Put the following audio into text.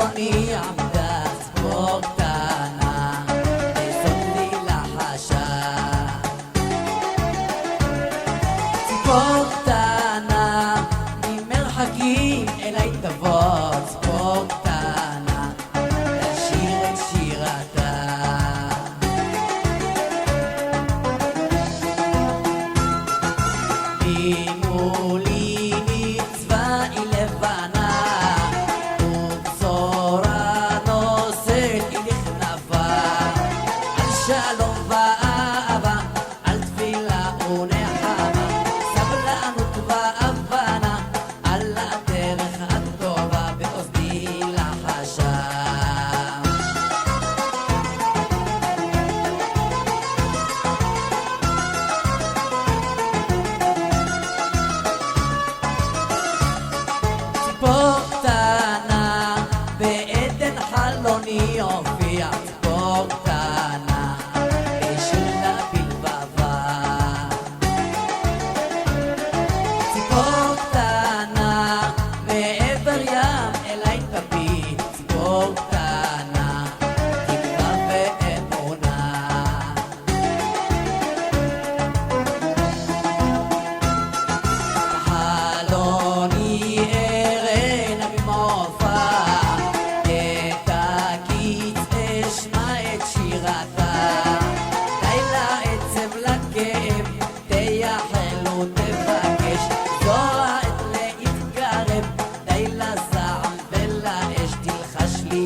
בחלוני עמדה ציפור קטנה, וזאת לי לחשה. ציפור קטנה, ממרחקים אליי תבוא, ציפור קטנה, לשיר את שירתה. ממולי מצווה היא לבנה, ובשורה נושאת היא לכנפה, על שלום ואהבה, על תפילה ונחמה, סבלנות והבנה, על הדרך הטובה באוזני לחשה. ציפור קטנה, בעדן חלוני הופיע ציפור קטנה, בשלה בלבבה. ציפור קטנה, מעבר ים אליי תביט, ציפור קטנה, תקווה ואמונה. בחלוני ארנה במופע, את הקיץ אשמע את שירתה. די לעצב לכאב, תייחל ותבקש, זו העת להתקרב, די לזעם ולאש, תלחש לי